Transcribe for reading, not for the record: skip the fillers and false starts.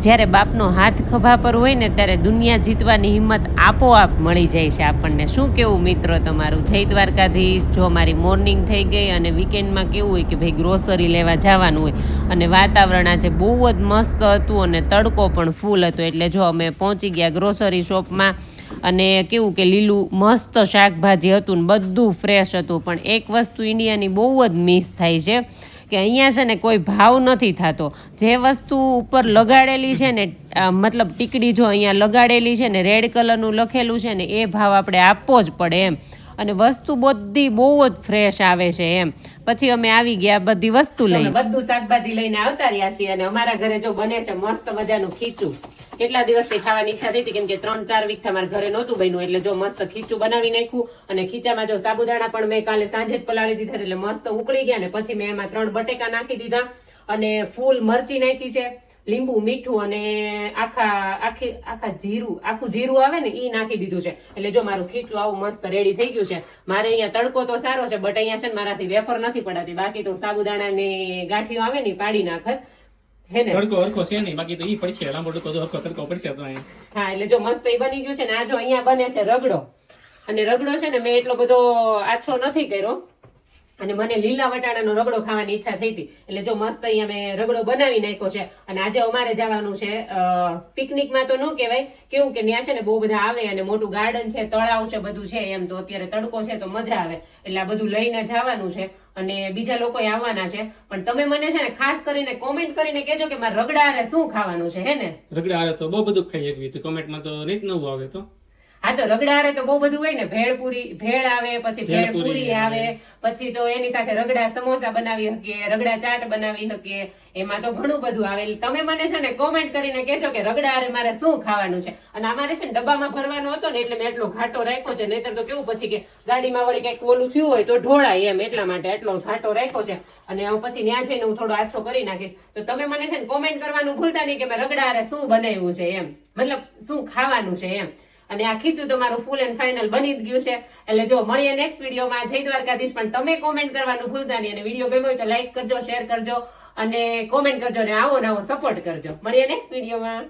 જ્યારે બાપનો હાથ ખભા પર હોય ને ત્યારે દુનિયા જીતવાની હિંમત આપોઆપ મળી જાય છે આપણને. શું કેવું મિત્રો તમારું? જય દ્વારકાધીશ. જો મારી મોર્નિંગ થઈ ગઈ અને વીકેન્ડમાં કેવું હોય કે ભાઈ ગ્રોસરી લેવા જવાનું હોય અને વાતાવરણ આજે બહુ જ મસ્ત હતું અને તડકો પણ ફૂલ હતો. એટલે જો અમે પહોંચી ગયા ગ્રોસરી શોપમાં અને કેવું કે લીલું મસ્ત શાકભાજી હતું ને બધું ફ્રેશ હતું. પણ એક વસ્તુ ઇન્ડિયાની બહુ જ મિસ થાય છે કે અહીંયા છે ને કોઈ ભાવ નથી થતો. જે વસ્તુ ઉપર લગાડેલી છે ને મતલબ ટીકડી જો અહીંયા લગાડેલી છે ને રેડ કલરનું લખેલું છે ને એ ભાવ આપણે આપવો જ પડે એમ. અને વસ્તુ બધી બહુ જ ફ્રેશ આવે છે એમ. પછી અમે આવી ગયા બધી વસ્તુ લઈ, બધું શાકભાજી લઈને આવતા રહ્યા છીએ. અને અમારા ઘરે જો બને છે મસ્ત મજાનું ખીચું. કેટલા દિવસથી ખાવાની ઈચ્છા થઈ હતી કેમ કે 3-4 વીક અમારા ઘરે નહોતું બન્યું. એટલે જો મસ્ત ખીચું બનાવી નાખ્યું. અને ખીચામાં જો સાબુદાણા પણ મેં કાલે સાંજે જ પલાળી દીધા એટલે મસ્ત ઉકળી ગયા. ને પછી મેં એમાં 3 બટેકા નાખી દીધા અને ફૂલ મરચી નાખી છે, લીંબુ, મીઠું અને આખું જીરું આવે ને ઈ નાખી દીધું છે. એટલે જો મારું ખીચું આવું મસ્ત રેડી થઈ ગયું છે. મારે અહીંયા તડકો તો સારો છે બટ અહીંયા છે ને મારાથી વેફર નથી પડાતી. બાકી તો સાબુદાણા ને ગાંઠીઓ આવે ને પાડી નાખત. તડકો હરખો છે નહીં, બાકી તો ઈ પડશે લાંબો તડકો પડશે તો. હા એટલે જો મસ્ત ઈ બની ગયું છે ને. આ જો અહીંયા બને છે રગડો. અને રગડો છે ને મેં એટલો બધો આછો નથી કર્યો અને મને લીલા વટાણાનો રગડો ખાવાની ઈચ્છા થઈ હતી. એટલે જો મસ્ત અહીંયા મેં રગડો બનાવી નાખ્યો છે. અને આજે અમારે જવાનું છે પિકનિકમાં તો ન કહેવાય, કેવું કે ત્યાં છે ને બહુ બધા આવે અને મોટું ગાર્ડન છે, તળાવ છે, બધું છે એમ. તો અત્યારે તડકો છે તો મજા આવે એટલે આ બધું લઈને જવાનું છે. અને બીજા લોકો આવવાના છે. પણ તમે મને છે ને ખાસ કરીને કોમેન્ટ કરીને કહેજો કે મારે રગડા હારે શું ખાવાનું છે. હે ને રગડા હારે તો બહુ બધું ખાઈ શકવી, કોમેન્ટમાં તો રીત નવું આવે તો. હા તો રગડા હારે તો બહુ બધું હોય ને. ભેળ આવે, પછી ભેળ પૂરી આવે, પછી તો એની સાથે રગડા સમોસા બનાવી શકીએ, રગડા ચાટ બનાવી શકીએ. એમાં તો ઘણું બધું આવે. તમે મને છે ને કોમેન્ટ કરીને કહેજો કે રગડા હારે મારે શું ખાવાનું છે. અને અમારે છે ને ડબ્બામાં ભરવાનો હતો ને એટલે મેં એટલો ઘાટો રાખ્યો છે. નહીતર તો કેવું પછી કે ગાડીમાં વળી કઈક ઓલું થયું હોય તો ઢોળાય એમ. એટલા માટે એટલો ઘાટો રાખ્યો છે. અને હું પછી ત્યાં જઈને હું થોડો આછો કરી નાખીશ. તો તમે મને છે ને કોમેન્ટ કરવાનું ભૂલતા નહીં કે મેં રગડા હારે શું બનાવ્યું છે એમ, મતલબ શું ખાવાનું છે એમ. અને આ ખીચું તો મારું ફૂલ એન્ડ ફાઇનલ બની જ ગયું છે. એટલે જો મળીએ નેક્સ્ટ વિડીયોમાં. જય દ્વારકાધીશ. પણ તમે કોમેન્ટ કરવાનું ભૂલતા નહીં. અને વિડીયો ગમ્યો હોય તો લાઈક કરજો, શેર કરજો અને કોમેન્ટ કરજો અને આવો નવો સપોર્ટ કરજો. મળીએ નેક્સ્ટ વિડીયોમાં.